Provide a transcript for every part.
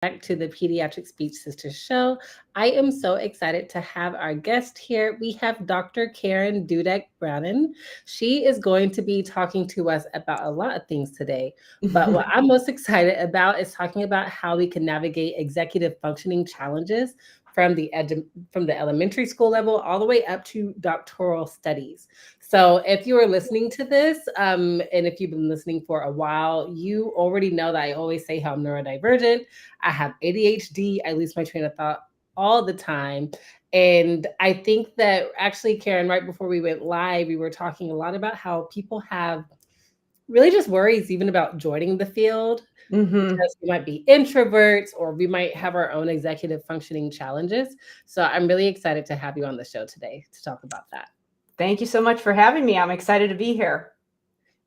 back to the Pediatric Speech Sisters show. I am so excited to have our guest here. We have Dr. Karen Dudek-Brannan. She is going to be talking to us about a lot of things today, but what I'm most excited about is talking about how we can navigate executive functioning challenges from from the elementary school level all the way up to doctoral studies. So if you are listening to this, and if you've been listening for a while, you already know that I always say how I'm neurodivergent. I have ADHD. I lose my train of thought all the time. And I think that actually, Karen, right before we went live, we were talking a lot about how people have really just worries even about joining the field Mm-hmm. because we might be introverts or we might have our own executive functioning challenges. So I'm really excited to have you on the show today to talk about that. Thank you so much for having me. I'm excited to be here.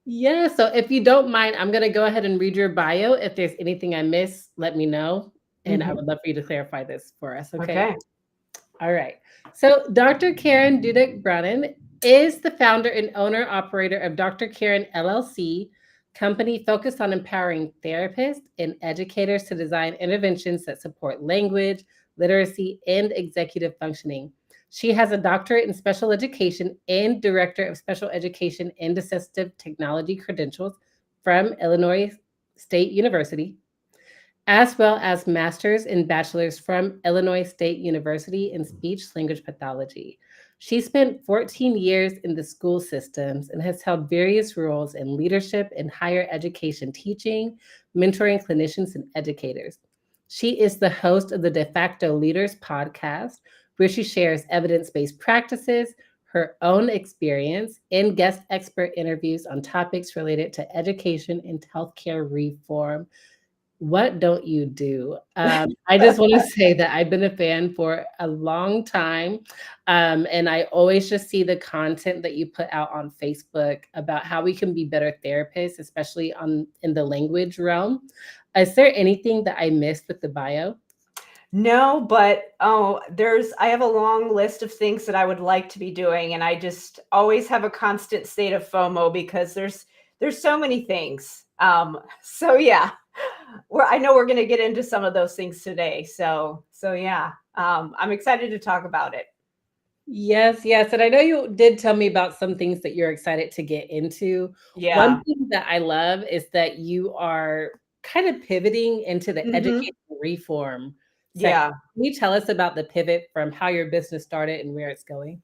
Yeah, so if you don't mind, I'm going to go ahead and read your bio. If there's anything I miss, let me know. And I would love for you to clarify this for us, okay? Okay. All right. So Dr. Karen Dudek-Brannan is the founder and owner-operator of Dr. Karen LLC, company focused on empowering therapists and educators to design interventions that support language, literacy, and executive functioning. She has a doctorate in special education and director of special education and assistive technology credentials from Illinois State University, as well as master's and bachelor's from Illinois State University in speech language pathology. She spent 14 years in the school systems and has held various roles in leadership in higher education teaching, mentoring clinicians and educators. She is the host of the Facto Leaders podcast, where she shares evidence based practices, her own experience, and guest expert interviews on topics related to education and healthcare reform. What don't you do? I just want to say that I've been a fan for a long time. And I always just see the content that you put out on Facebook about how we can be better therapists, especially in the language realm. Is there anything that I missed with the bio? No, but I have a long list of things that I would like to be doing, and I just always have a constant state of FOMO because there's so many things. So yeah, I know we're going to get into some of those things today. So yeah, I'm excited to talk about it. Yes, yes. And I know you did tell me about some things that you're excited to get into. One Yeah. thing that I love is that you are kind of pivoting into the Mm-hmm. educational reform sector. Yeah. Can you tell us about the pivot from how your business started and where it's going?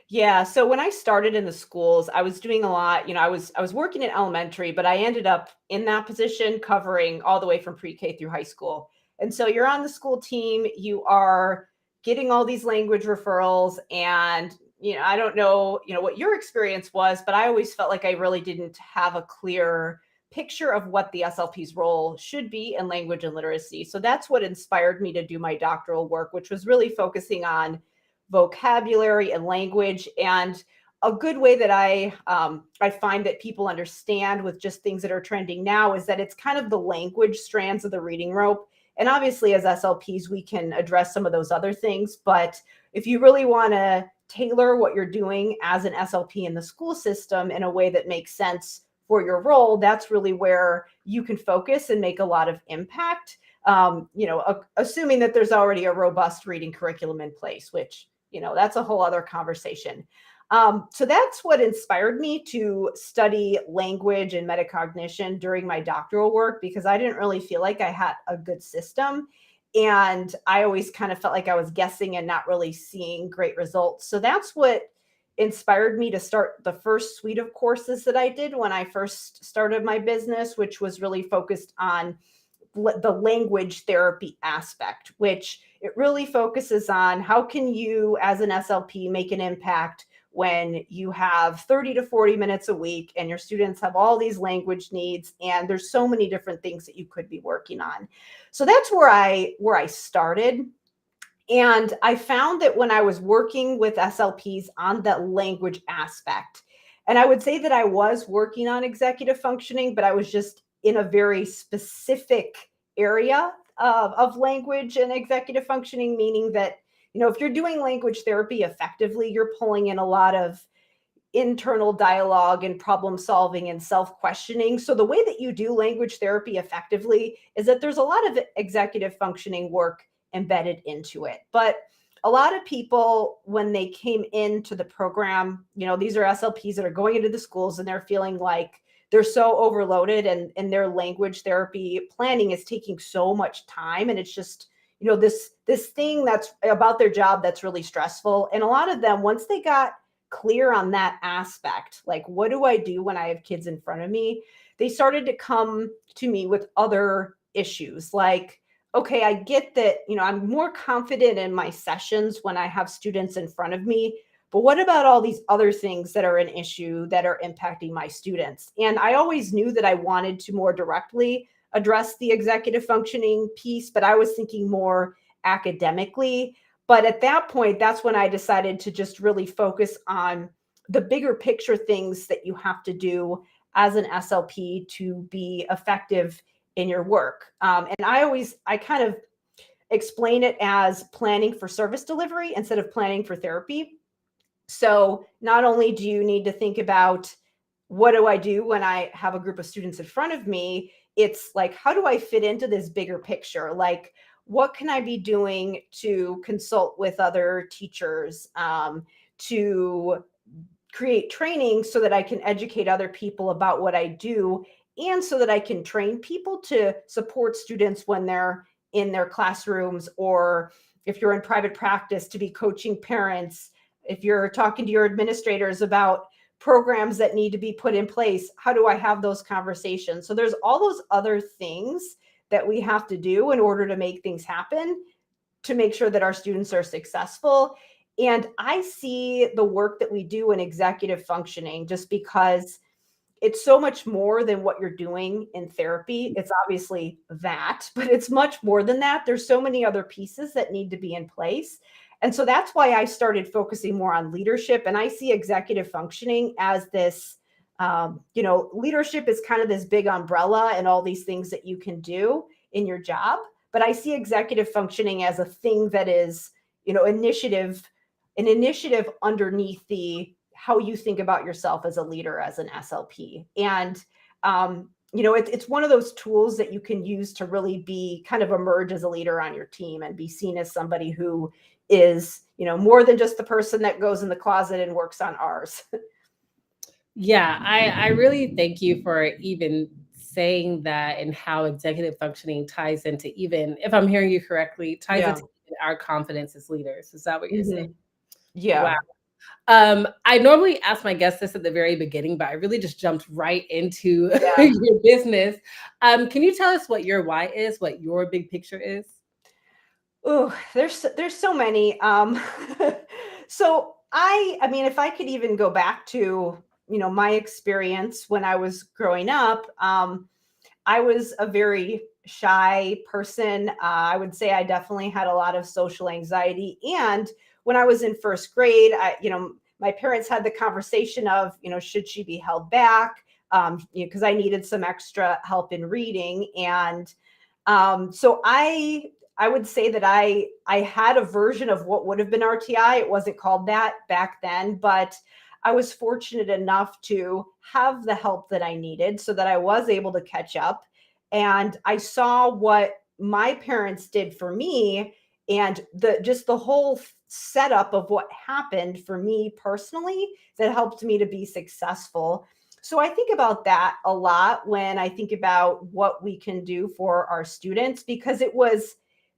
Yeah, so when I started in the schools, I was doing a lot, I was working in elementary, but I ended up in that position covering all the way from pre-K through high school. And so you're on the school team, you are getting all these language referrals and I don't know, what your experience was, but I always felt like I really didn't have a clear picture of what the SLP's role should be in language and literacy. So that's what inspired me to do my doctoral work, which was really focusing on vocabulary and language. And a good way that I find that people understand with just things that are trending now is that it's kind of the language strands of the reading rope. And obviously, as SLPs, we can address some of those other things. But if you really want to tailor what you're doing as an SLP in the school system in a way that makes sense for your role, that's really where you can focus and make a lot of impact. Assuming that there's already a robust reading curriculum in place, which that's a whole other conversation. So that's what inspired me to study language and metacognition during my doctoral work, because I didn't really feel like I had a good system. And I always kind of felt like I was guessing and not really seeing great results. So that's what inspired me to start the first suite of courses that I did when I first started my business, which was really focused on the language therapy aspect, which it really focuses on how can you as an SLP make an impact when you have 30 to 40 minutes a week and your students have all these language needs and there's so many different things that you could be working on. So that's where I started. And I found that when I was working with SLPs on that language aspect, and I would say that I was working on executive functioning, but I was just in a very specific area of language and executive functioning, meaning that, if you're doing language therapy effectively, you're pulling in a lot of internal dialogue and problem solving and self-questioning. So the way that you do language therapy effectively is that there's a lot of executive functioning work embedded into it. But a lot of people, when they came into the program, these are SLPs that are going into the schools and they're feeling like they're so overloaded and their language therapy planning is taking so much time. And it's just, this thing that's about their job that's really stressful. And a lot of them, once they got clear on that aspect, like, what do I do when I have kids in front of me? They started to come to me with other issues like, okay, I get that, I'm more confident in my sessions when I have students in front of me, but what about all these other things that are an issue that are impacting my students? And I always knew that I wanted to more directly address the executive functioning piece, but I was thinking more academically. But at that point, that's when I decided to just really focus on the bigger picture things that you have to do as an SLP to be effective in your work. And I kind of explain it as planning for service delivery instead of planning for therapy. So not only do you need to think about what do I do when I have a group of students in front of me, it's like, how do I fit into this bigger picture? Like, what can I be doing to consult with other teachers, to create training so that I can educate other people about what I do, and so that I can train people to support students when they're in their classrooms, or if you're in private practice, to be coaching parents. If you're talking to your administrators about programs that need to be put in place, how do I have those conversations? So there's all those other things that we have to do in order to make things happen, to make sure that our students are successful. And I see the work that we do in executive functioning, just because it's so much more than what you're doing in therapy. It's obviously that, but it's much more than that. There's so many other pieces that need to be in place. And so that's why I started focusing more on leadership. And I see executive functioning as this, leadership is kind of this big umbrella and all these things that you can do in your job. But I see executive functioning as a thing that is, an initiative underneath the how you think about yourself as a leader, as an SLP. And, it's one of those tools that you can use to really be kind of emerge as a leader on your team and be seen as somebody who is, more than just the person that goes in the closet and works on ours. Yeah, I really thank you for even saying that, and how executive functioning ties into, even if I'm hearing you correctly, ties into our confidence as leaders. Is that what you're saying? Yeah. Wow. I normally ask my guests this at the very beginning, but I really just jumped right into your business. Can you tell us what your why is, what your big picture is? Oh, there's so many. So I mean, if I could even go back to, my experience when I was growing up, I was a very shy person. I would say I definitely had a lot of social anxiety. And when I was in first grade, my parents had the conversation of, should she be held back? Because I needed some extra help in reading. And so I would say that I had a version of what would have been RTI. It wasn't called that back then, but I was fortunate enough to have the help that I needed so that I was able to catch up. And I saw what my parents did for me, and the whole setup of what happened for me personally that helped me to be successful. So I think about that a lot when I think about what we can do for our students, because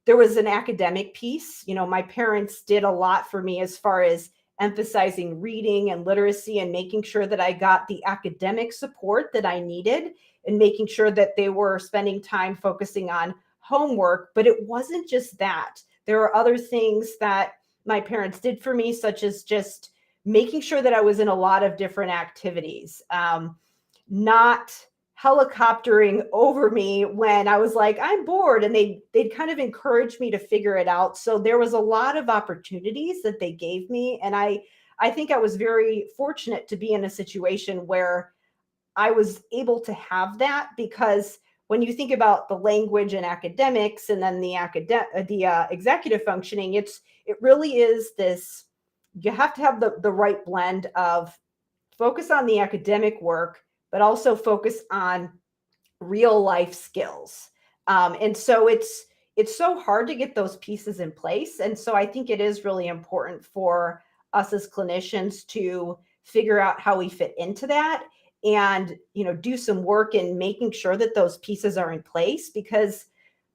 there was an academic piece. My parents did a lot for me as far as emphasizing reading and literacy and making sure that I got the academic support that I needed, and making sure that they were spending time focusing on homework. But it wasn't just that. There are other things that my parents did for me, such as just making sure that I was in a lot of different activities, not helicoptering over me when I was like, I'm bored, and they'd kind of encourage me to figure it out. So there was a lot of opportunities that they gave me. And I think I was very fortunate to be in a situation where I was able to have that, because when you think about the language and academics, and then the executive functioning, it really is this, you have to have the right blend of focus on the academic work, but also focus on real life skills. And so it's so hard to get those pieces in place. And so I think it is really important for us as clinicians to figure out how we fit into that and, do some work in making sure that those pieces are in place, because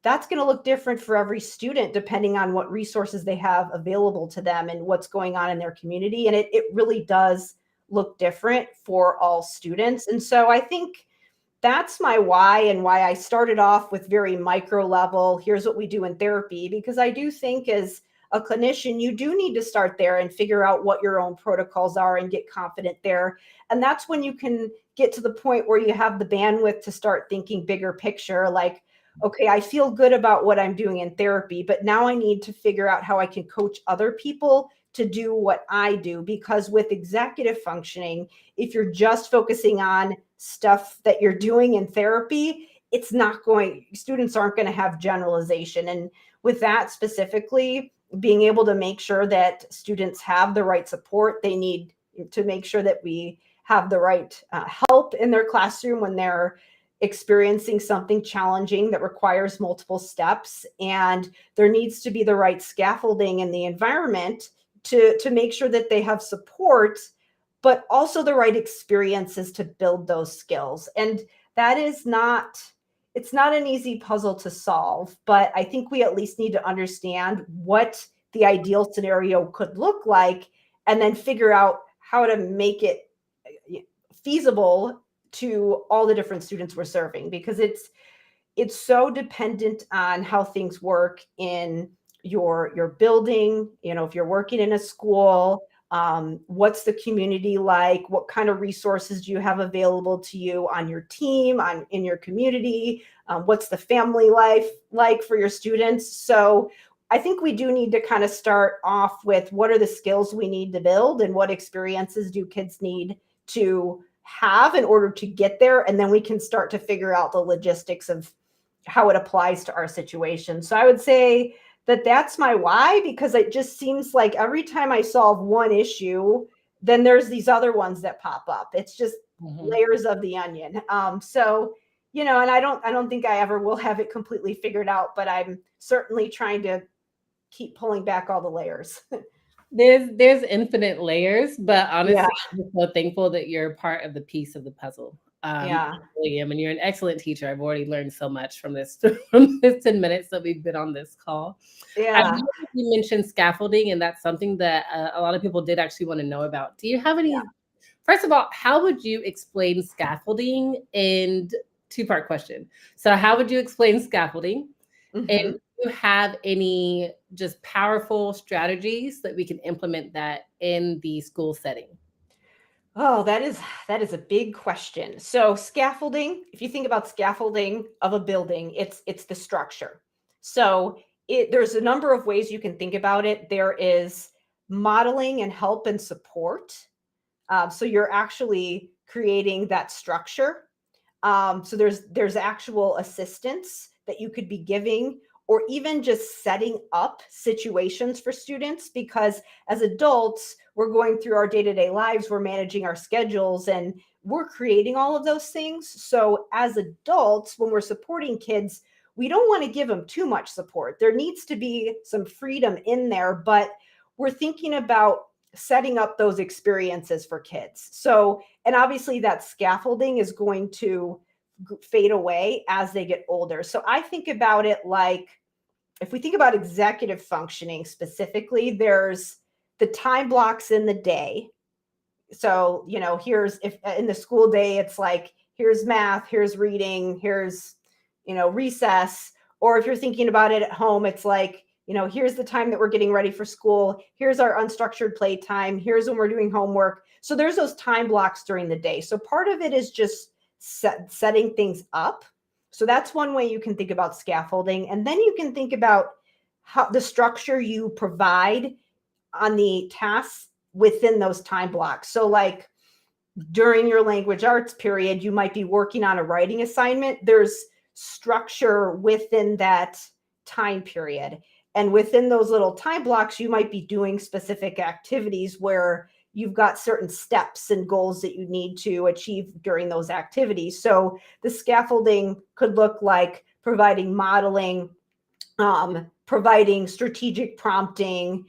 that's going to look different for every student depending on what resources they have available to them and what's going on in their community. And it really does look different for all students. And so I think that's my why, and why I started off with very micro level. Here's what we do in therapy, because I do think as a clinician, you do need to start there and figure out what your own protocols are and get confident there. And that's when you can get to the point where you have the bandwidth to start thinking bigger picture, like, okay, I feel good about what I'm doing in therapy, but now I need to figure out how I can coach other people to do what I do. Because with executive functioning, if you're just focusing on stuff that you're doing in therapy, students aren't going to have generalization. And with that specifically, being able to make sure that students have the right support, they need to make sure that we have the right help in their classroom when they're experiencing something challenging that requires multiple steps. And there needs to be the right scaffolding in the environment to make sure that they have support, but also the right experiences to build those skills. And that is it's not an easy puzzle to solve, but I think we at least need to understand what the ideal scenario could look like, and then figure out how to make it feasible to all the different students we're serving, because it's so dependent on how things work in your building. If you're working in a school, what's the community like? What kind of resources do you have available to you on your team, in your community? What's the family life like for your students? So I think we do need to kind of start off with what are the skills we need to build, and what experiences do kids need to have in order to get there. And then we can start to figure out the logistics of how it applies to our situation. So I would say that that's my why, because it just seems like every time I solve one issue, then there's these other ones that pop up. It's just layers of the onion. So, and I don't think I ever will have it completely figured out, but I'm certainly trying to keep pulling back all the layers. There's infinite layers, but honestly, Yeah. I'm so thankful that you're part of the piece of the puzzle. Yeah. I really am, and you're an excellent teacher. I've already learned so much from this 10 minutes that we've been on this call. Yeah. You mentioned scaffolding, and that's something that a lot of people did actually want to know about. Do you have any? Yeah. First of all, how would you explain scaffolding? And two-part question. So, how would you explain scaffolding? And do you have any just powerful strategies that we can implement that in the school setting? Oh, that is a big question. So scaffolding, if you think about scaffolding of a building, it's the structure. So there's a number of ways you can think about it. There is modeling and help and support. So you're actually creating that structure. So there's actual assistance that you could be giving, or even just setting up situations for students, because as adults, we're going through our day-to-day lives, we're managing our schedules, and we're creating all of those things. So as adults, when we're supporting kids, we don't want to give them too much support. There needs to be some freedom in there, but we're thinking about setting up those experiences for kids. So, and obviously that scaffolding is going to fade away as they get older. So I think about it like, if we think about executive functioning specifically, there's the time blocks in the day. So, here's, if in the school day, it's like, here's math, here's reading, here's, recess. Or if you're thinking about it at home, it's like, here's the time that we're getting ready for school. Here's our unstructured play time. Here's when we're doing homework. So there's those time blocks during the day. So part of it is just setting things up. So that's one way you can think about scaffolding. And then you can think about how the structure you provide on the tasks within those time blocks. So like during your language arts period, you might be working on a writing assignment. There's structure within that time period. And within those little time blocks, you might be doing specific activities where, you've got certain steps and goals that you need to achieve during those activities. So the scaffolding could look like providing modeling, providing strategic prompting,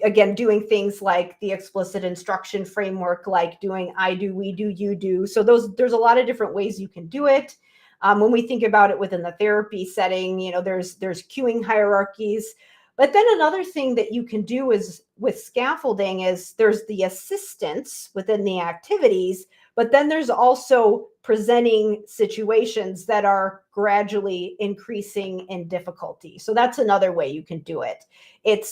again, doing things like the explicit instruction framework, like doing I do, we do, you do. So there's a lot of different ways you can do it. When we think about it within the therapy setting, there's cueing hierarchies. But then another thing that you can do is with scaffolding is there's the assistance within the activities, but then there's also presenting situations that are gradually increasing in difficulty. So that's another way you can do it.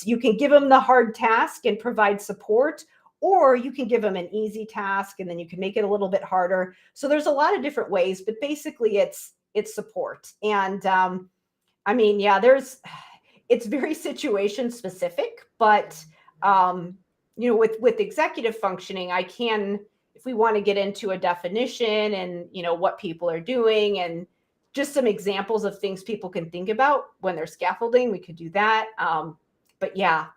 You can give them the hard task and provide support, or you can give them an easy task and then you can make it a little bit harder. So there's a lot of different ways, but basically it's support. And it's very situation specific, but with executive functioning, if we want to get into a definition and what people are doing and just some examples of things people can think about when they're scaffolding, we could do that. But yeah,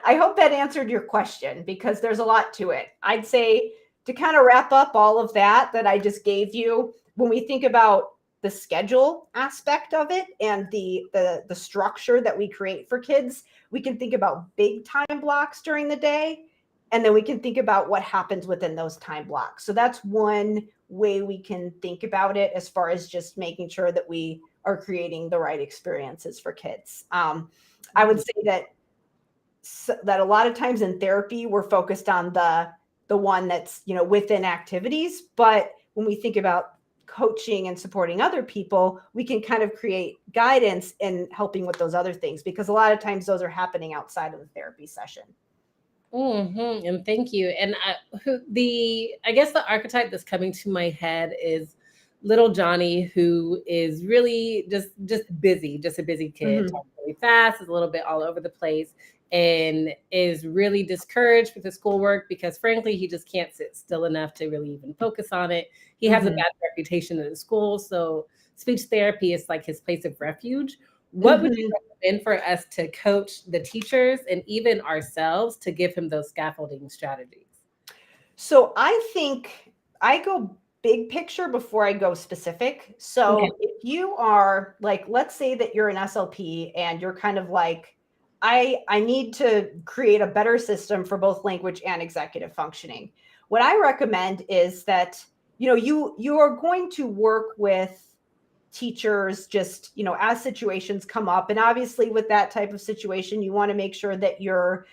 I hope that answered your question, because there's a lot to it. I'd say to kind of wrap up all of that I just gave you, when we think about the schedule aspect of it and the structure that we create for kids, we can think about big time blocks during the day, and then we can think about what happens within those time blocks. So that's one way we can think about it, as far as just making sure that we are creating the right experiences for kids. I would say that a lot of times in therapy, we're focused on the one that's, within activities. But when we think about coaching and supporting other people, we can kind of create guidance in helping with those other things, because a lot of times those are happening outside of the therapy session. Mm-hmm. And thank you. And I guess the archetype that's coming to my head is little Johnny, who is really just busy, just a busy kid, talks really fast, is a little bit all over the place, and is really discouraged with his schoolwork because, frankly, he just can't sit still enough to really even focus on it. He has a bad reputation in the school, so speech therapy is like his place of refuge. What would you recommend for us to coach the teachers and even ourselves to give him those scaffolding strategies? So I think I go big picture before I go specific. So if you are like, let's say that you're an SLP and you're kind of like, I need to create a better system for both language and executive functioning. What I recommend is that, you are going to work with teachers just, as situations come up. And obviously with that type of situation, you want to make sure that you're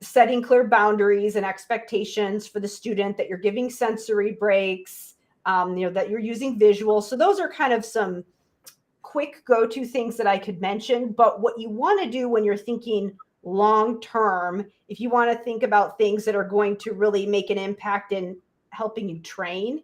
setting clear boundaries and expectations for the student, that you're giving sensory breaks, that you're using visuals. So those are kind of some quick go-to things that I could mention. But what you want to do when you're thinking long-term, if you want to think about things that are going to really make an impact in helping you train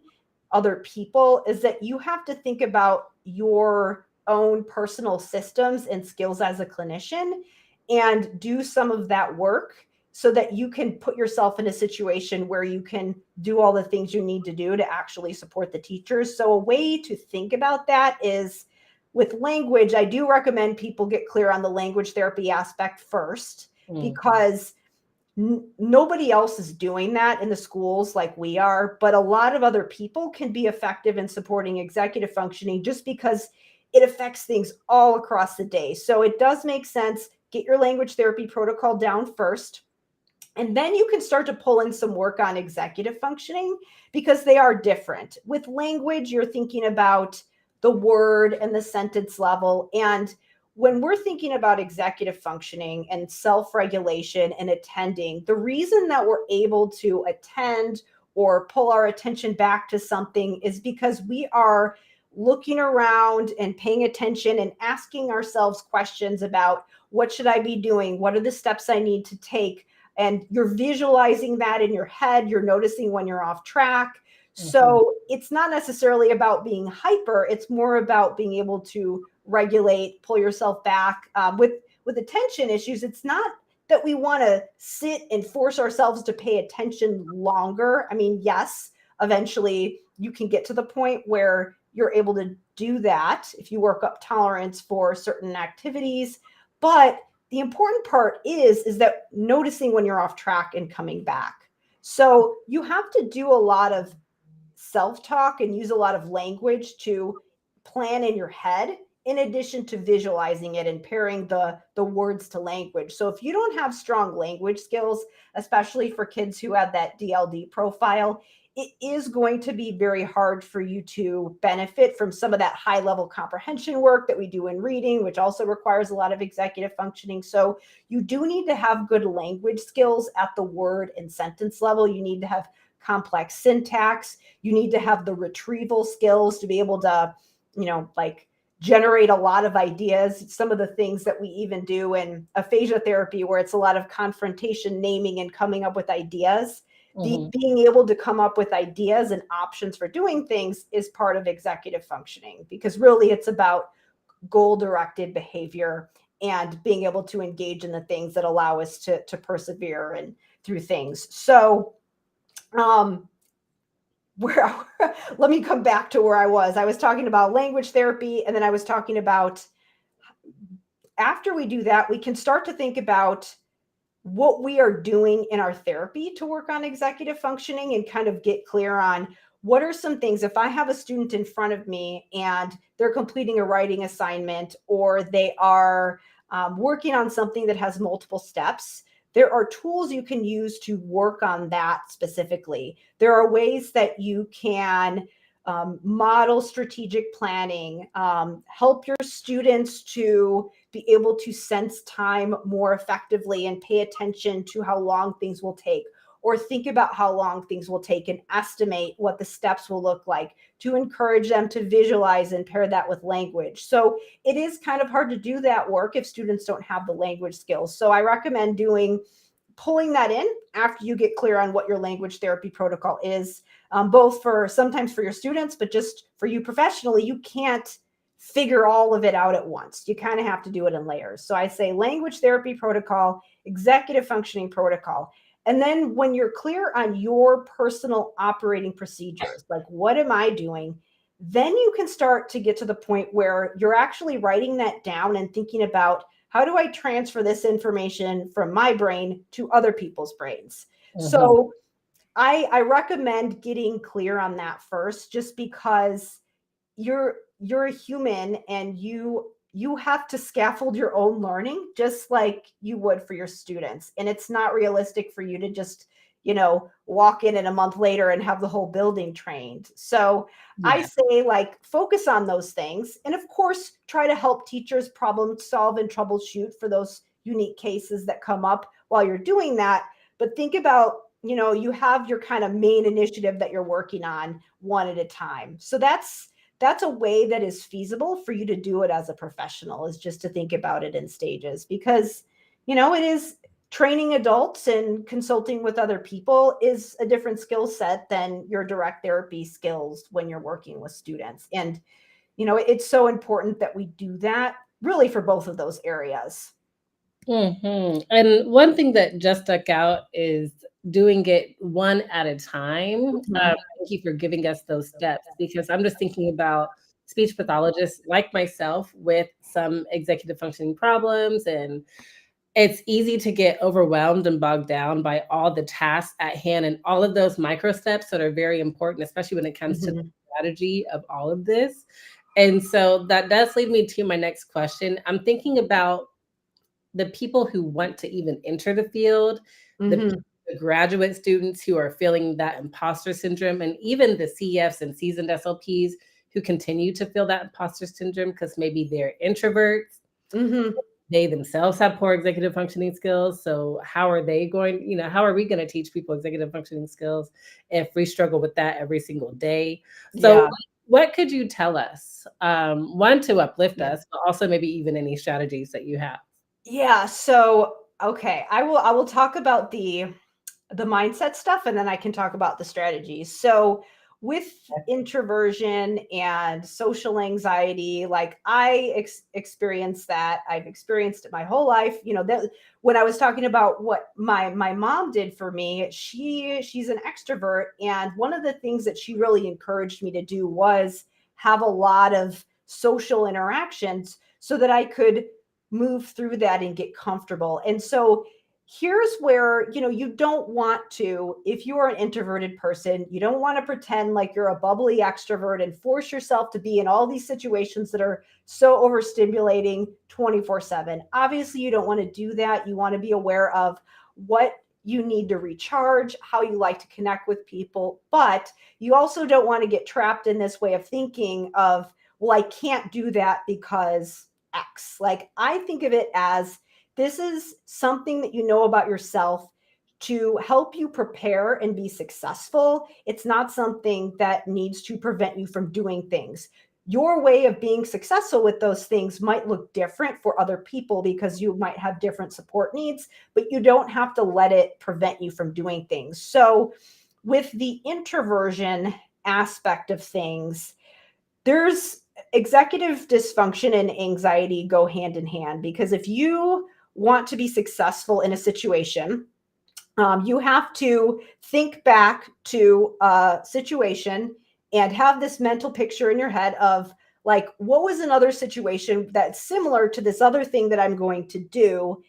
other people, is that you have to think about your own personal systems and skills as a clinician and do some of that work so that you can put yourself in a situation where you can do all the things you need to do to actually support the teachers. So a way to think about that is with language. I do recommend people get clear on the language therapy aspect first, because nobody else is doing that in the schools like we are, but a lot of other people can be effective in supporting executive functioning just because it affects things all across the day. So it does make sense. Get your language therapy protocol down first, and then you can start to pull in some work on executive functioning, because they are different. With language, you're thinking about the word and the sentence level. And when we're thinking about executive functioning and self-regulation and attending, the reason that we're able to attend or pull our attention back to something is because we are looking around and paying attention and asking ourselves questions about, what should I be doing? What are the steps I need to take? And you're visualizing that in your head. You're noticing when you're off track. So it's not necessarily about being hyper. It's more about being able to regulate, pull yourself back. With attention issues, it's not that we want to sit and force ourselves to pay attention longer. I mean, yes, eventually you can get to the point where you're able to do that if you work up tolerance for certain activities. But the important part is that noticing when you're off track and coming back. So you have to do a lot of self-talk and use a lot of language to plan in your head, in addition to visualizing it and pairing the words to language. So if you don't have strong language skills, especially for kids who have that DLD profile, it is going to be very hard for you to benefit from some of that high level comprehension work that we do in reading, which also requires a lot of executive functioning. So you do need to have good language skills at the word and sentence level. You need to have complex syntax. You need to have the retrieval skills to be able to, like generate a lot of ideas. Some of the things that we even do in aphasia therapy, where it's a lot of confrontation, naming, and coming up with ideas. Being able to come up with ideas and options for doing things is part of executive functioning, because really it's about goal-directed behavior and being able to engage in the things that allow us to persevere and through things. So let me come back to where I was. I was talking about language therapy, and then I was talking about, after we do that, we can start to think about what we are doing in our therapy to work on executive functioning and kind of get clear on what are some things. If I have a student in front of me and they're completing a writing assignment, or they are working on something that has multiple steps, there are tools you can use to work on that specifically. There are ways that you can model strategic planning, help your students to be able to sense time more effectively and pay attention to how long things will take, or think about how long things will take and estimate what the steps will look like, to encourage them to visualize and pair that with language. So it is kind of hard to do that work if students don't have the language skills. So I recommend pulling that in after you get clear on what your language therapy protocol is, both sometimes for your students, but just for you professionally. You can't figure all of it out at once. You kind of have to do it in layers. So I say language therapy protocol, executive functioning protocol. And then when you're clear on your personal operating procedures, like what am I doing, then you can start to get to the point where you're actually writing that down and thinking about, how do I transfer this information from my brain to other people's brains? So I recommend getting clear on that first, just because you're a human and you have to scaffold your own learning just like you would for your students. And it's not realistic for you to just, walk in a month later and have the whole building trained. So I say, focus on those things. And of course, try to help teachers problem solve and troubleshoot for those unique cases that come up while you're doing that. But think about, you have your kind of main initiative that you're working on one at a time. So that's a way that is feasible for you to do it as a professional, is just to think about it in stages, because, it is training adults and consulting with other people is a different skill set than your direct therapy skills when you're working with students. And, it's so important that we do that really for both of those areas. And one thing that just stuck out is doing it one at a time. Thank you for giving us those steps, because I'm just thinking about speech pathologists like myself with some executive functioning problems, and it's easy to get overwhelmed and bogged down by all the tasks at hand and all of those micro steps that are very important, especially when it comes to the strategy of all of this. And so that does lead me to my next question. I'm thinking about the people who want to even enter the field, the graduate students who are feeling that imposter syndrome, and even the CFs and seasoned SLPs who continue to feel that imposter syndrome because maybe they're introverts. They themselves have poor executive functioning skills. So how are they going, how are we going to teach people executive functioning skills if we struggle with that every single day? So what could you tell us? One, to uplift us, but also maybe even any strategies that you have. Yeah. So, okay. I will talk about the mindset stuff, and then I can talk about the strategies. So with introversion and social anxiety, I experienced that. I've experienced it my whole life. That when I was talking about what my mom did for me, she's an extrovert. And one of the things that she really encouraged me to do was have a lot of social interactions so that I could move through that and get comfortable. And so here's where, you don't want to, if you are an introverted person, you don't want to pretend like you're a bubbly extrovert and force yourself to be in all these situations that are so overstimulating 24/7. Obviously, you don't want to do that. You want to be aware of what you need to recharge, how you like to connect with people, but you also don't want to get trapped in this way of thinking of, well, I can't do that because X. Like, I think of it as, this is something that you know about yourself to help you prepare and be successful. It's not something that needs to prevent you from doing things. Your way of being successful with those things might look different for other people because you might have different support needs, but you don't have to let it prevent you from doing things. So with the introversion aspect of things, there's executive dysfunction and anxiety go hand in hand, because if you want to be successful in a situation, you have to think back to a situation and have this mental picture in your head of, like, what was another situation that's similar to this other thing that I'm going to do,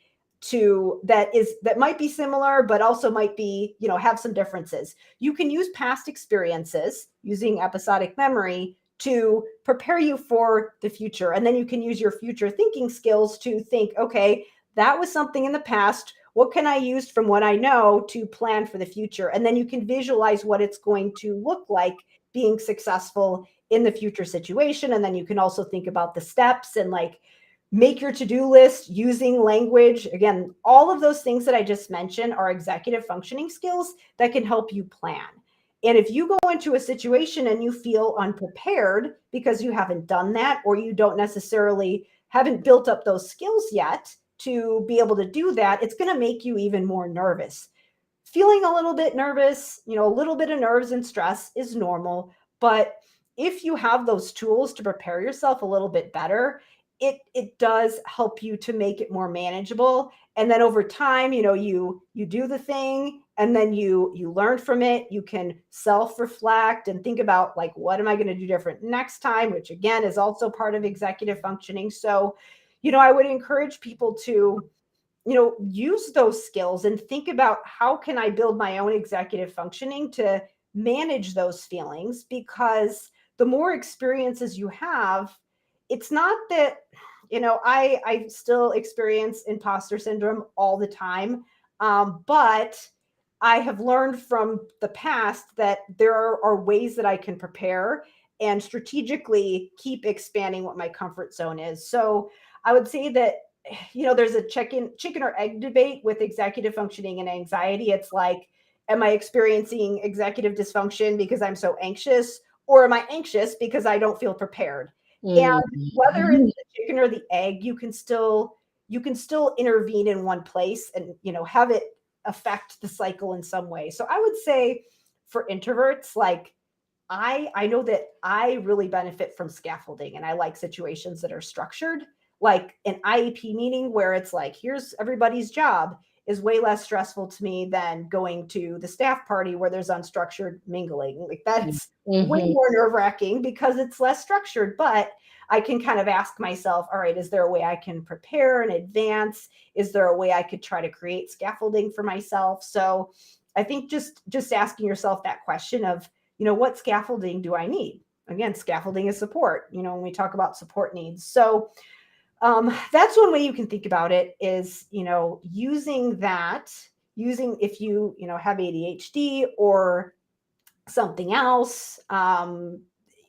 that might be similar, but also might be, have some differences. You can use past experiences using episodic memory to prepare you for the future. And then you can use your future thinking skills to think, okay, that was something in the past. What can I use from what I know to plan for the future? And then you can visualize what it's going to look like being successful in the future situation. And then you can also think about the steps and, like, make your to-do list using language. Again, all of those things that I just mentioned are executive functioning skills that can help you plan. And if you go into a situation and you feel unprepared because you haven't done that, or you don't necessarily haven't built up those skills yet to be able to do that, it's going to make you even more nervous. Feeling a little bit nervous, a little bit of nerves and stress is normal. But if you have those tools to prepare yourself a little bit better, it does help you to make it more manageable. And then over time, you do the thing, and then you learn from it. You can self-reflect and think about, like, what am I going to do different next time, which again is also part of executive functioning. So, I would encourage people to, use those skills and think about, how can I build my own executive functioning to manage those feelings? Because the more experiences you have, it's not that, I still experience imposter syndrome all the time. But I have learned from the past that there are ways that I can prepare and strategically keep expanding what my comfort zone is. So I would say that, there's a chicken or egg debate with executive functioning and anxiety. It's like, am I experiencing executive dysfunction because I'm so anxious, or am I anxious because I don't feel prepared? And whether it's the chicken or the egg, you can still intervene in one place and, have it affect the cycle in some way. So I would say for introverts, like, I know that I really benefit from scaffolding, and I like situations that are structured, like an IEP meeting where it's like, here's everybody's job, is way less stressful to me than going to the staff party where there's unstructured mingling. Like, that's way more nerve-wracking because it's less structured, but I can kind of ask myself, all right, is there a way I can prepare in advance? Is there a way I could try to create scaffolding for myself? So I think just asking yourself that question of, what scaffolding do I need? Again, scaffolding is support, when we talk about support needs. So that's one way you can think about it, is, using if you, have ADHD or something else,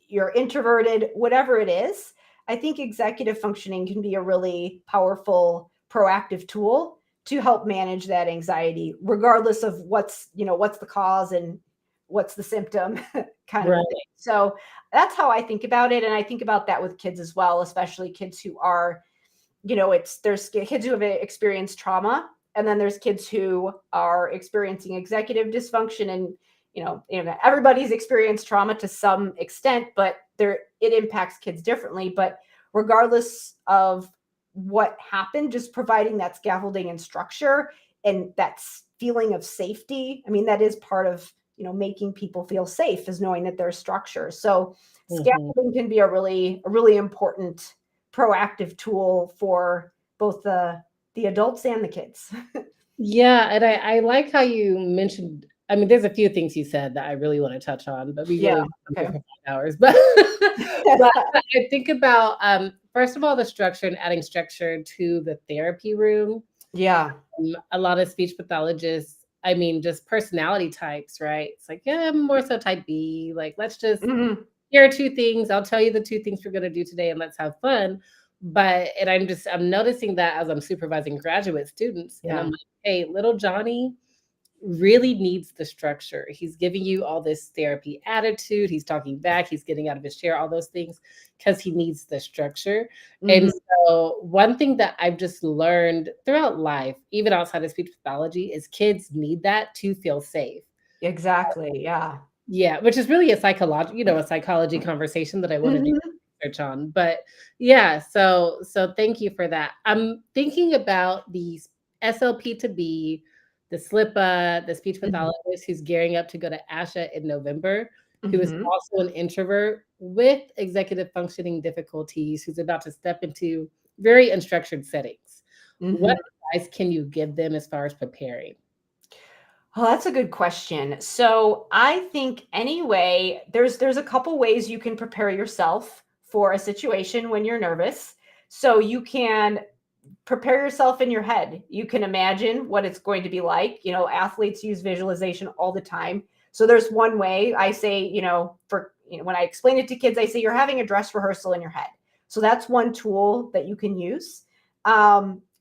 you're introverted, whatever it is. I think executive functioning can be a really powerful, proactive tool to help manage that anxiety, regardless of what's the cause and what's the symptom kind of thing. So that's how I think about it. And I think about that with kids as well, especially kids who are, there's kids who have experienced trauma, and then there's kids who are experiencing executive dysfunction. And, everybody's experienced trauma to some extent, but it impacts kids differently. But regardless of what happened, just providing that scaffolding and structure and that feeling of safety, I mean, that is part of, making people feel safe, is knowing that there's structure. So scaffolding can be a really important proactive tool for both the adults and the kids. Yeah, and I like how you mentioned. I mean, there's a few things you said that I really want to touch on, but we Yeah. really went here Okay. for 5 hours. But but I think about first of all the structure and adding structure to the therapy room. Yeah. A lot of speech pathologists, I mean, just personality types, right? It's like, yeah, I'm more so type B. Like, let's just Mhm. here are two things. I'll tell you the two things we're gonna do today, and let's have fun. But and I'm noticing that as I'm supervising graduate students, and I'm Yeah. like, hey, little Johnny really needs the structure. He's giving you all this therapy attitude. He's talking back. He's getting out of his chair, all those things, because he needs the structure. And Mhm. so, one thing that I've just learned throughout life, even outside of speech pathology, is kids need that to feel safe. Exactly. Yeah. Yeah, which is really a a psychology conversation that I want to do Mhm. research on. But yeah, so thank you for that. I'm thinking about the SLP to be the SLPA, the speech Mhm. pathologist who's gearing up to go to ASHA in November, who is Mhm. also an introvert with executive functioning difficulties, who's about to step into very unstructured settings. What Mhm. advice can you give them as far as preparing? Oh, that's a good question. So I think anyway, there's a couple ways you can prepare yourself for a situation when you're nervous. So you can prepare yourself in your head. You can imagine what it's going to be like. Athletes use visualization all the time. So there's one way I say, when I explain it to kids, I say you're having a dress rehearsal in your head. So that's one tool that you can use.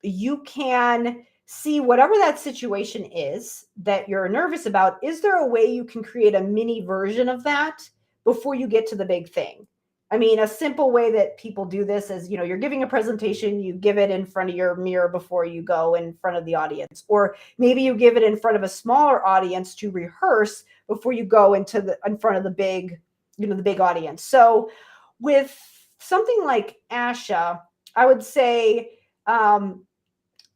You can see whatever that situation is that you're nervous about. Is there a way you can create a mini version of that before you get to the big thing? I mean, a simple way that people do this is, you're giving a presentation, you give it in front of your mirror before you go in front of the audience, or maybe you give it in front of a smaller audience to rehearse before you go in front of the big audience. So with something like ASHA, I would say, um,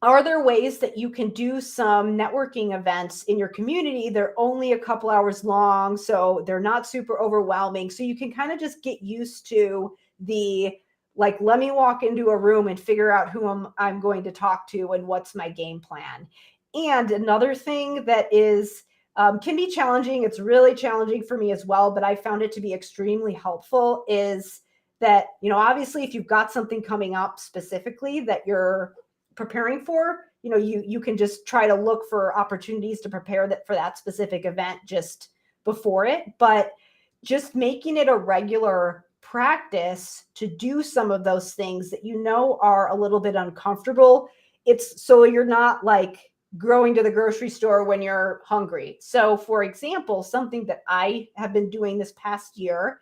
are there ways that you can do some networking events in your community? They're only a couple hours long, so they're not super overwhelming. So you can kind of just get used to let me walk into a room and figure out who I'm going to talk to and what's my game plan. And another thing that can be challenging, it's really challenging for me as well, but I found it to be extremely helpful, is that, obviously, if you've got something coming up specifically that you're preparing for, you can just try to look for opportunities to prepare that for that specific event just before it. But just making it a regular practice to do some of those things that are a little bit uncomfortable. It's so you're not like going to the grocery store when you're hungry. So for example, something that I have been doing this past year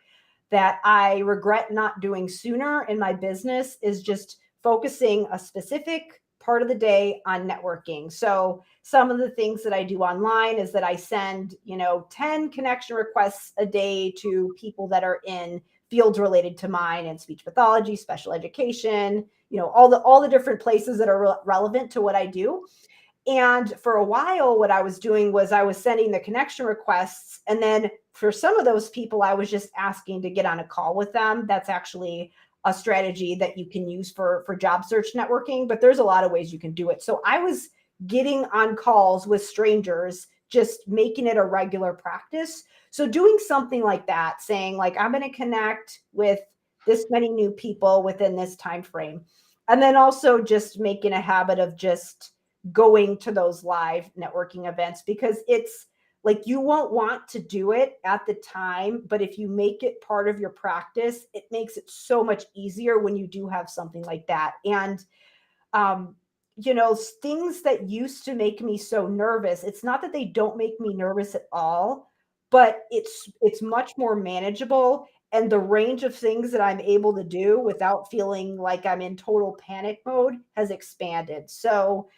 that I regret not doing sooner in my business is just focusing a specific part of the day on networking. So some of the things that I do online is that I send, 10 connection requests a day to people that are in fields related to mine, and speech pathology, special education, all the different places that are relevant to what I do. And for a while, what I was doing was I was sending the connection requests. And then for some of those people, I was just asking to get on a call with them. That's actually a strategy that you can use for job search networking, but there's a lot of ways you can do it. So I was getting on calls with strangers, just making it a regular practice. So doing something like that, saying like, I'm going to connect with this many new people within this time frame. And then also just making a habit of just going to those live networking events, because it's like you won't want to do it at the time, but if you make it part of your practice, it makes it so much easier when you do have something like that. And um, things that used to make me so nervous, it's not that they don't make me nervous at all, but it's much more manageable. And the range of things that I'm able to do without feeling like I'm in total panic mode has expanded. So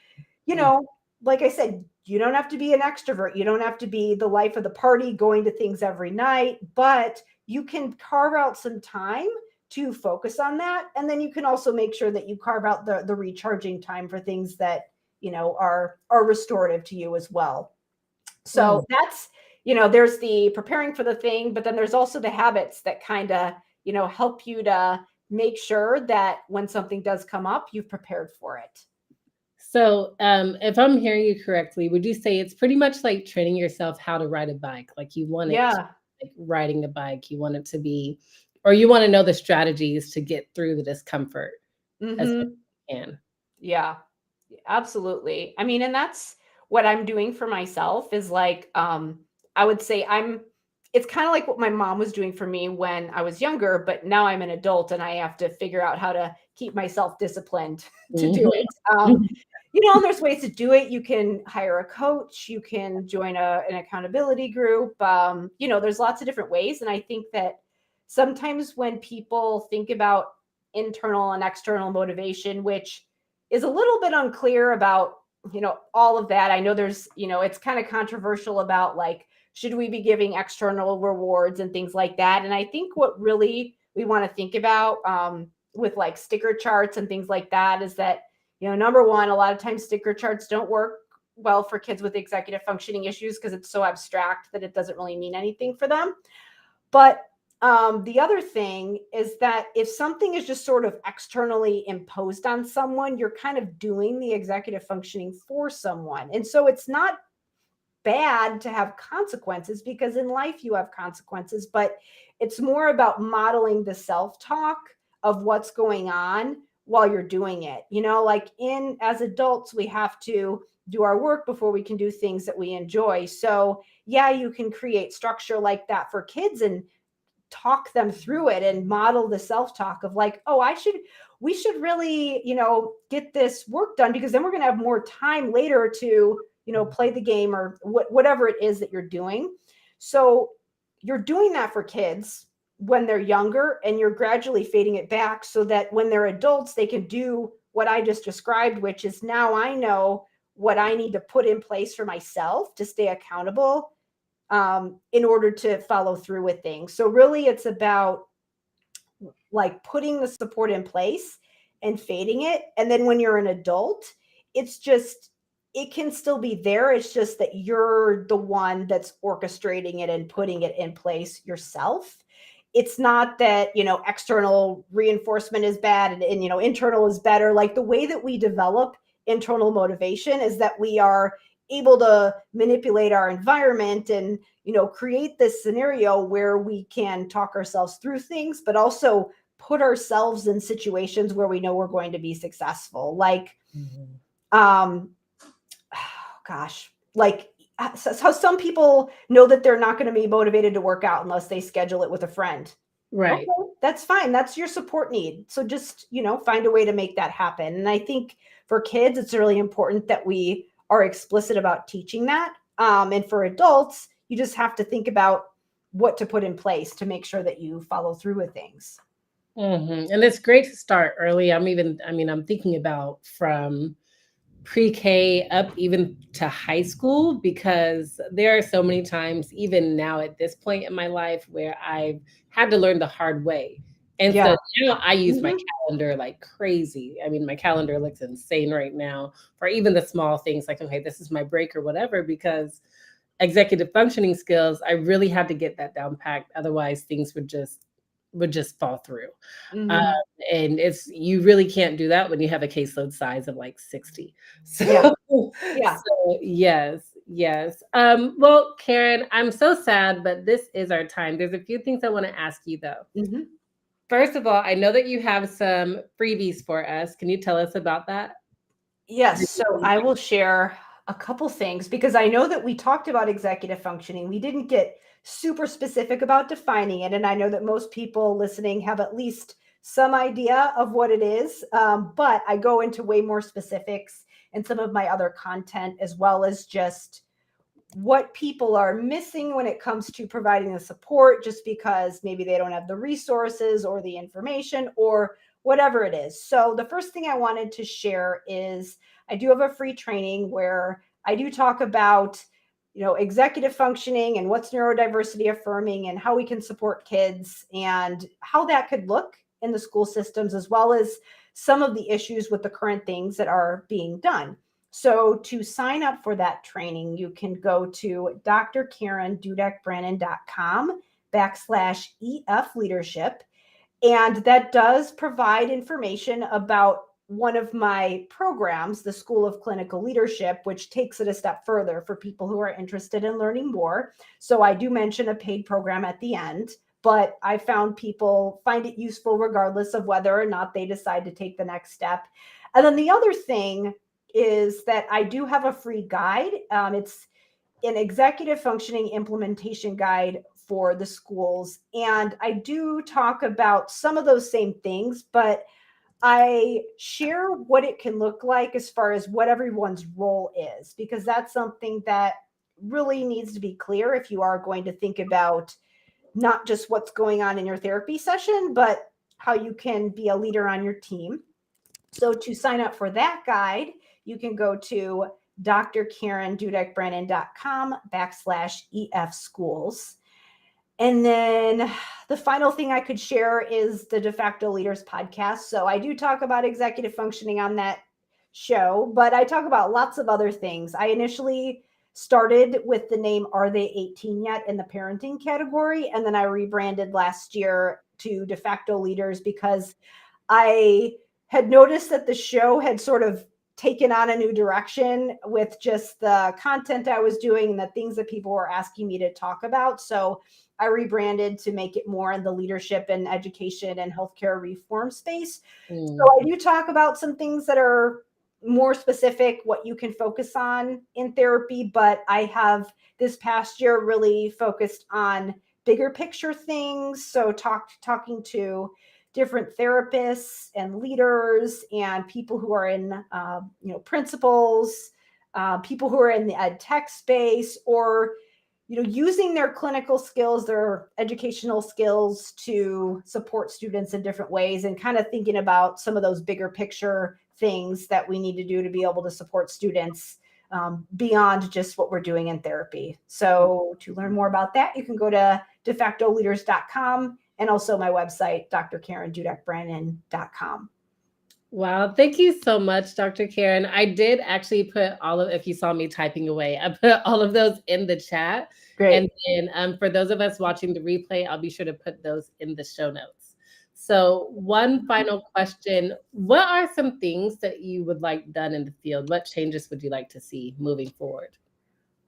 Mm. like I said, you don't have to be an extrovert. You don't have to be the life of the party, going to things every night, but you can carve out some time to focus on that. And then you can also make sure that you carve out the recharging time for things that, are restorative to you as well. So Mm. that's, there's the preparing for the thing, but then there's also the habits that kind of, help you to make sure that when something does come up, you've prepared for it. So, if I'm hearing you correctly, would you say it's pretty much like training yourself how to ride a bike? Like you want it to, Yeah. like riding a bike, you want it to be, or you want to know the strategies to get through the discomfort as best Hmm. as you can. Yeah. Absolutely. I mean, and that's what I'm doing for myself is like, I would say it's kind of like what my mom was doing for me when I was younger, but now I'm an adult and I have to figure out how to keep myself disciplined to do it. And there's ways to do it. You can hire a coach, you can join an accountability group. There's lots of different ways. And I think that sometimes when people think about internal and external motivation, which is a little bit unclear about, all of that. I know it's kind of controversial about like, should we be giving external rewards and things like that? And I think what really we want to think about with like sticker charts and things like that is that, number one, a lot of times sticker charts don't work well for kids with executive functioning issues because it's so abstract that it doesn't really mean anything for them. But the other thing is that if something is just sort of externally imposed on someone, you're kind of doing the executive functioning for someone. And so it's not bad to have consequences because in life you have consequences, but it's more about modeling the self-talk of what's going on while you're doing it. Like as adults, we have to do our work before we can do things that we enjoy. So yeah, you can create structure like that for kids and talk them through it and model the self-talk of like, oh, we should really, get this work done because then we're going to have more time later to, play the game or whatever it is that you're doing. So you're doing that for kids when they're younger and you're gradually fading it back so that when they're adults, they can do what I just described, which is now I know what I need to put in place for myself to stay accountable in order to follow through with things. So really it's about like putting the support in place and fading it. And then when you're an adult, it can still be there. It's just that you're the one that's orchestrating it and putting it in place yourself. It's not that, external reinforcement is bad and internal is better. Like the way that we develop internal motivation is that we are able to manipulate our environment and, create this scenario where we can talk ourselves through things, but also put ourselves in situations where we know we're going to be successful. Like, like how some people know that they're not going to be motivated to work out unless they schedule it with a friend. Right. Okay, that's fine. That's your support need. So just, find a way to make that happen. And I think for kids, it's really important that we are explicit about teaching that. And for adults, you just have to think about what to put in place to make sure that you follow through with things. And it's great to start early. I'm thinking about from pre-K up even to high school because there are so many times, even now at this point in my life, where I've had to learn the hard way. And so now I use my calendar like crazy. I mean, my calendar looks insane right now for even the small things like, okay, this is my break or whatever, because executive functioning skills, I really had to get that down packed. Otherwise things would just fall through. And you really can't do that when you have a caseload size of like 60. So, Yeah. so yes. Well, Karen, I'm so sad, but this is our time. There's a few things I want to ask you though. First of all, I know that you have some freebies for us. Can you tell us about that? Yes. So I will share a couple things because I know that we talked about executive functioning. We didn't get super specific about defining it. And I know that most people listening have at least some idea of what it is. But I go into way more specifics in some of my other content, as well as just what people are missing when it comes to providing the support, just because maybe they don't have the resources or the information or whatever it is. So the first thing I wanted to share is I do have a free training where I do talk about, executive functioning and what's neurodiversity affirming and how we can support kids and how that could look in the school systems, as well as some of the issues with the current things that are being done. So to sign up for that training, you can go to drkarendudek-brannan.com/EF leadership. And that does provide information about one of my programs, the School of Clinical Leadership, which takes it a step further for people who are interested in learning more. So I do mention a paid program at the end, but I found people find it useful regardless of whether or not they decide to take the next step. And then the other thing is that I do have a free guide. It's an executive functioning implementation guide for the schools. And I do talk about some of those same things, but I share what it can look like as far as what everyone's role is, because that's something that really needs to be clear if you are going to think about not just what's going on in your therapy session, but how you can be a leader on your team. So to sign up for that guide, you can go to drkarendudek-brannan.com/EF schools. And then the final thing I could share is the De Facto Leaders podcast. So I do talk about executive functioning on that show, but I talk about lots of other things. I initially started with the name Are They 18 Yet in the parenting category, and then I rebranded last year to De Facto Leaders because I had noticed that the show had sort of taken on a new direction with just the content I was doing and the things that people were asking me to talk about. So I rebranded to make it more in the leadership and education and healthcare reform space. So I do talk about some things that are more specific, what you can focus on in therapy, but I have this past year really focused on bigger picture things. So talking to different therapists and leaders and people who are in, principals, people who are in the ed tech space, or, using their clinical skills, their educational skills to support students in different ways, and kind of thinking about some of those bigger picture things that we need to do to be able to support students beyond just what we're doing in therapy. So to learn more about that, you can go to defactoleaders.com and also my website, drkarendudek-brannan.com. Wow. Thank you so much, Dr. Karen. I did actually put if you saw me typing away, I put all of those in the chat. Great. And then for those of us watching the replay, I'll be sure to put those in the show notes. So one final question, what are some things that you would like done in the field? What changes would you like to see moving forward?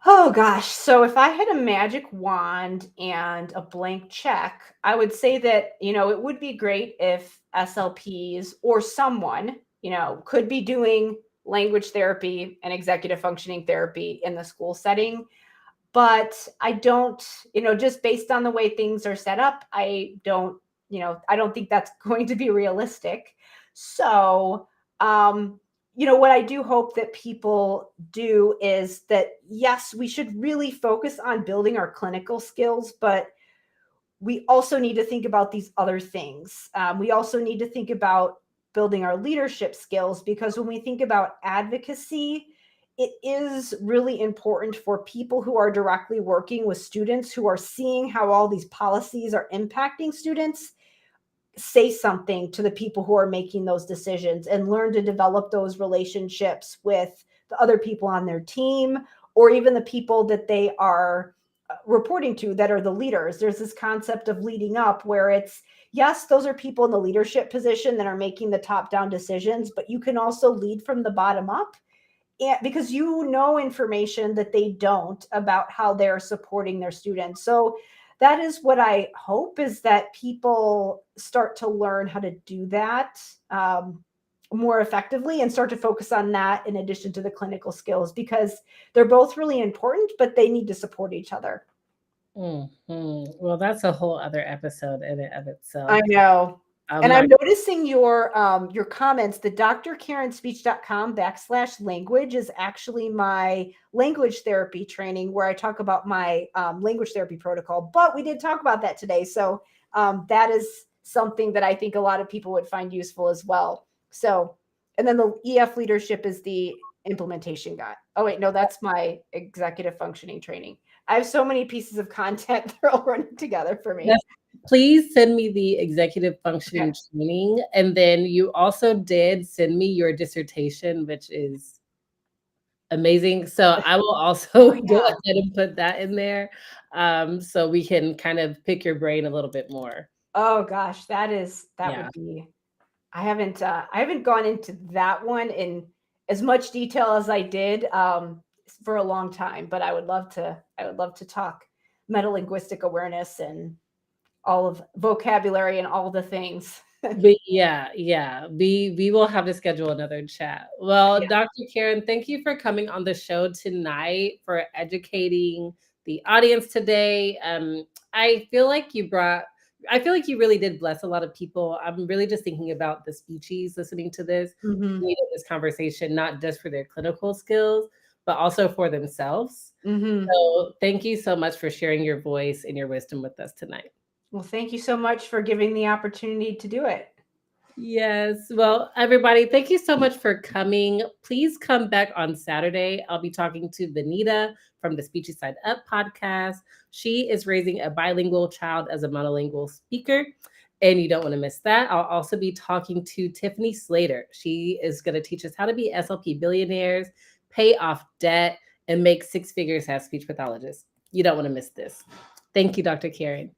Oh gosh. So if I had a magic wand and a blank check, I would say that, it would be great if SLPs or someone, could be doing language therapy and executive functioning therapy in the school setting. But I don't, just based on the way things are set up, I don't think that's going to be realistic. So, what I do hope that people do is that, yes, we should really focus on building our clinical skills, but we also need to think about these other things. We also need to think about building our leadership skills, because when we think about advocacy, it is really important for people who are directly working with students, who are seeing how all these policies are impacting students, say something to the people who are making those decisions and learn to develop those relationships with the other people on their team, or even the people that they are reporting to that are the leaders. There's this concept of leading up where it's, yes, those are people in the leadership position that are making the top-down decisions, but you can also lead from the bottom up, because you know information that they don't about how they're supporting their students. So that is what I hope, is that people start to learn how to do that more effectively and start to focus on that in addition to the clinical skills, because they're both really important, but they need to support each other. Mm-hmm. Well, that's a whole other episode in and of itself. I know. And I'm noticing your comments. The drkarenspeech.com/language is actually my language therapy training, where I talk about my language therapy protocol. But we did talk about that today. So that is something that I think a lot of people would find useful as well. So, and then the EF leadership is the implementation guide. Oh, wait, no, that's my executive functioning training. I have so many pieces of content. They're all running together for me. Please send me the executive functioning training. And then you also did send me your dissertation, which is amazing. So I will also go ahead and put that in there, so we can kind of pick your brain a little bit more. Oh gosh, that would be I haven't gone into that one in as much detail as I did for a long time, but I would love to talk metalinguistic awareness and all of vocabulary and all the things. But yeah, we will have to schedule another chat. Well, Yeah. Dr. Karen, thank you for coming on the show tonight, for educating the audience today. I feel like you really did bless a lot of people. I'm really just thinking about the speechies listening to this, Mm-hmm. needed this conversation, not just for their clinical skills, but also for themselves. Mm-hmm. So thank you so much for sharing your voice and your wisdom with us tonight. Well, thank you so much for giving the opportunity to do it. Yes. Well, everybody, thank you so much for coming. Please come back on Saturday. I'll be talking to Benita from the Speechy Side Up podcast. She is raising a bilingual child as a monolingual speaker, and you don't want to miss that. I'll also be talking to Tiffany Slater. She is going to teach us how to be SLP billionaires, pay off debt, and make six figures as speech pathologists. You don't want to miss this. Thank you, Dr. Karen.